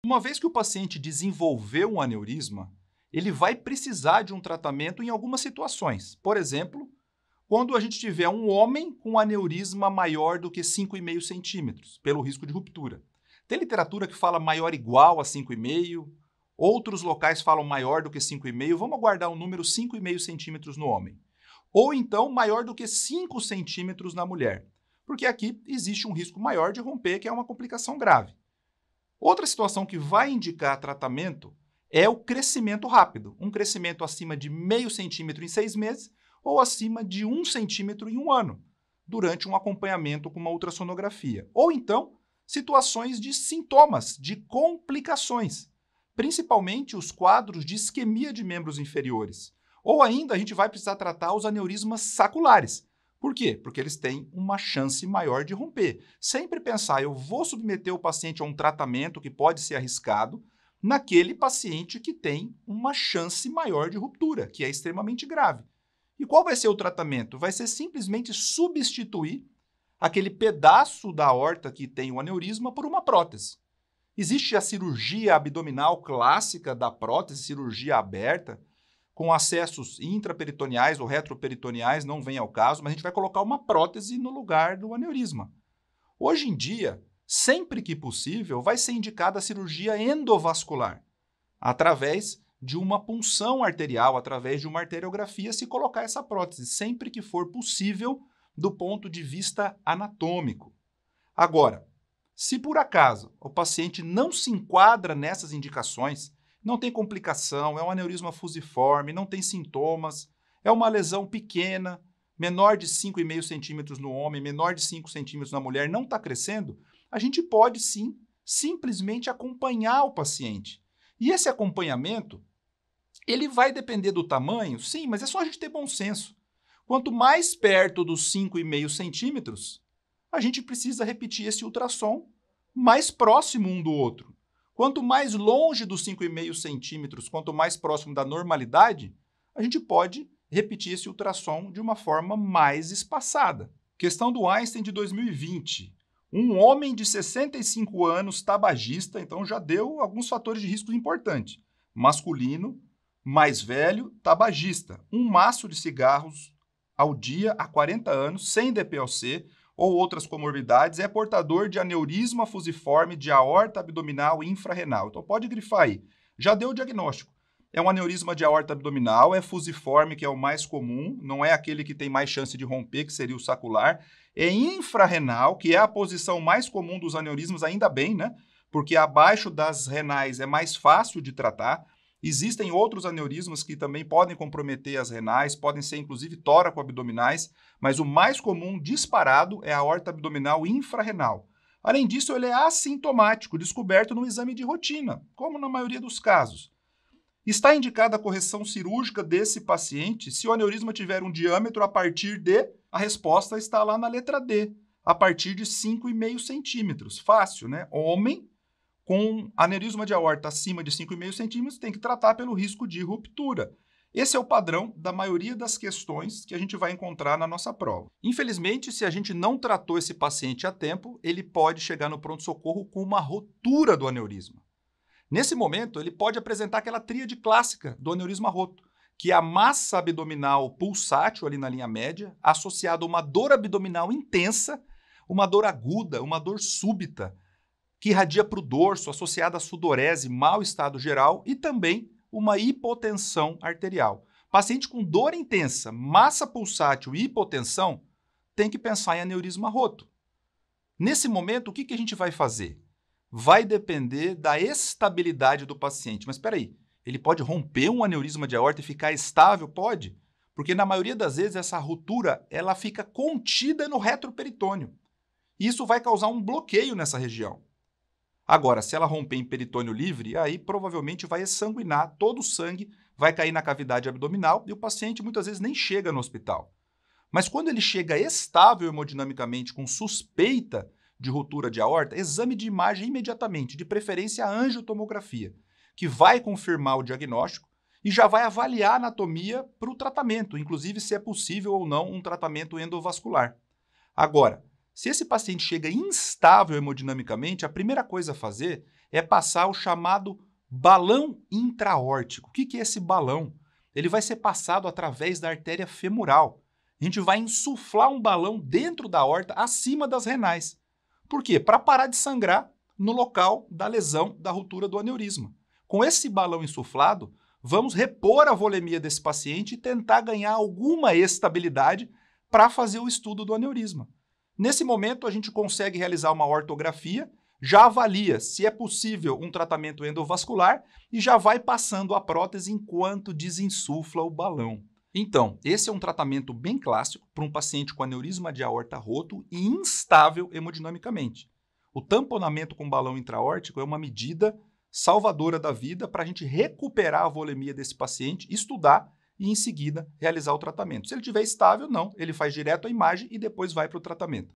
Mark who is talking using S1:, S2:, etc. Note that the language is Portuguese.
S1: Uma vez que o paciente desenvolveu um aneurisma, ele vai precisar de um tratamento em algumas situações. Por exemplo, quando a gente tiver um homem com um aneurisma maior do que 5,5 centímetros, pelo risco de ruptura. Tem literatura que fala maior igual a 5,5, outros locais falam maior do que 5,5. Vamos aguardar o número 5,5 centímetros no homem. Ou então maior do que 5 centímetros na mulher, porque aqui existe um risco maior de romper, que é uma complicação grave. Outra situação que vai indicar tratamento é o crescimento rápido, um crescimento acima de 0,5 centímetro em 6 meses ou acima de 1 centímetro em 1 ano, durante um acompanhamento com uma ultrassonografia. Ou então, situações de sintomas, de complicações, principalmente os quadros de isquemia de membros inferiores. Ou ainda, a gente vai precisar tratar os aneurismas saculares. Por quê? Porque eles têm uma chance maior de romper. Sempre pensar, eu vou submeter o paciente a um tratamento que pode ser arriscado naquele paciente que tem uma chance maior de ruptura, que é extremamente grave. E qual vai ser o tratamento? Vai ser simplesmente substituir aquele pedaço da aorta que tem o aneurisma por uma prótese. Existe a cirurgia abdominal clássica da prótese, cirurgia aberta, com acessos intraperitoneais ou retroperitoneais, não vem ao caso, mas a gente vai colocar uma prótese no lugar do aneurisma. Hoje em dia, sempre que possível, vai ser indicada a cirurgia endovascular, através de uma punção arterial, através de uma arteriografia, se colocar essa prótese, sempre que for possível do ponto de vista anatômico. Agora, se por acaso o paciente não se enquadra nessas indicações, não tem complicação, é um aneurisma fusiforme, não tem sintomas, é uma lesão pequena, menor de 5,5 centímetros no homem, menor de 5 centímetros na mulher, não está crescendo, a gente pode sim simplesmente acompanhar o paciente. E esse acompanhamento, ele vai depender do tamanho, sim, mas é só a gente ter bom senso. Quanto mais perto dos 5,5 centímetros, a gente precisa repetir esse ultrassom mais próximo um do outro. Quanto mais longe dos 5,5 centímetros, quanto mais próximo da normalidade, a gente pode repetir esse ultrassom de uma forma mais espaçada. Questão do Einstein de 2020. Um homem de 65 anos, tabagista, então já deu alguns fatores de risco importantes. Masculino, mais velho, tabagista. Um maço de cigarros ao dia há 40 anos, sem DPOC, ou outras comorbidades, é portador de aneurisma fusiforme de aorta abdominal infrarrenal. Então pode grifar aí. Já deu o diagnóstico. É um aneurisma de aorta abdominal, é fusiforme, que é o mais comum, não é aquele que tem mais chance de romper, que seria o sacular. É infrarrenal, que é a posição mais comum dos aneurismas, ainda bem, né? Porque abaixo das renais é mais fácil de tratar. Existem outros aneurismas que também podem comprometer as renais, podem ser inclusive tóraco-abdominais, mas o mais comum disparado é a aorta abdominal infrarrenal. Além disso, ele é assintomático, descoberto no exame de rotina, como na maioria dos casos. Está indicada a correção cirúrgica desse paciente se o aneurisma tiver um diâmetro a partir de... A resposta está lá na letra D, a partir de 5,5 centímetros. Fácil, né? Homem com aneurisma de aorta acima de 5,5 centímetros tem que tratar pelo risco de ruptura. Esse é o padrão da maioria das questões que a gente vai encontrar na nossa prova. Infelizmente, se a gente não tratou esse paciente a tempo, ele pode chegar no pronto-socorro com uma rotura do aneurisma. Nesse momento, ele pode apresentar aquela tríade clássica do aneurisma roto, que é a massa abdominal pulsátil ali na linha média, associada a uma dor abdominal intensa, uma dor aguda, uma dor súbita, que irradia para o dorso, associada a sudorese, mau estado geral e também uma hipotensão arterial. Paciente com dor intensa, massa pulsátil e hipotensão tem que pensar em aneurisma roto. Nesse momento, o que a gente vai fazer? Vai depender da estabilidade do paciente. Mas espera aí, ele pode romper um aneurisma de aorta e ficar estável? Pode, porque na maioria das vezes essa ruptura ela fica contida no retroperitônio. E isso vai causar um bloqueio nessa região. Agora, se ela romper em peritônio livre, aí provavelmente vai exsanguinar, todo o sangue vai cair na cavidade abdominal e o paciente muitas vezes nem chega no hospital. Mas quando ele chega estável hemodinamicamente com suspeita de ruptura de aorta, exame de imagem imediatamente, de preferência a angiotomografia, que vai confirmar o diagnóstico e já vai avaliar a anatomia para o tratamento, inclusive se é possível ou não um tratamento endovascular. Agora, se esse paciente chega instável hemodinamicamente, a primeira coisa a fazer é passar o chamado balão intraórtico. O que é esse balão? Ele vai ser passado através da artéria femoral. A gente vai insuflar um balão dentro da aorta, acima das renais. Por quê? Para parar de sangrar no local da lesão, da ruptura do aneurisma. Com esse balão insuflado, vamos repor a volemia desse paciente e tentar ganhar alguma estabilidade para fazer o estudo do aneurisma. Nesse momento, a gente consegue realizar uma ortografia, já avalia se é possível um tratamento endovascular e já vai passando a prótese enquanto desinsufla o balão. Então, esse é um tratamento bem clássico para um paciente com aneurisma de aorta roto e instável hemodinamicamente. O tamponamento com balão intraórtico é uma medida salvadora da vida para a gente recuperar a volemia desse paciente, estudar e, em seguida, realizar o tratamento. Se ele estiver estável, não, ele faz direto a imagem e depois vai para o tratamento.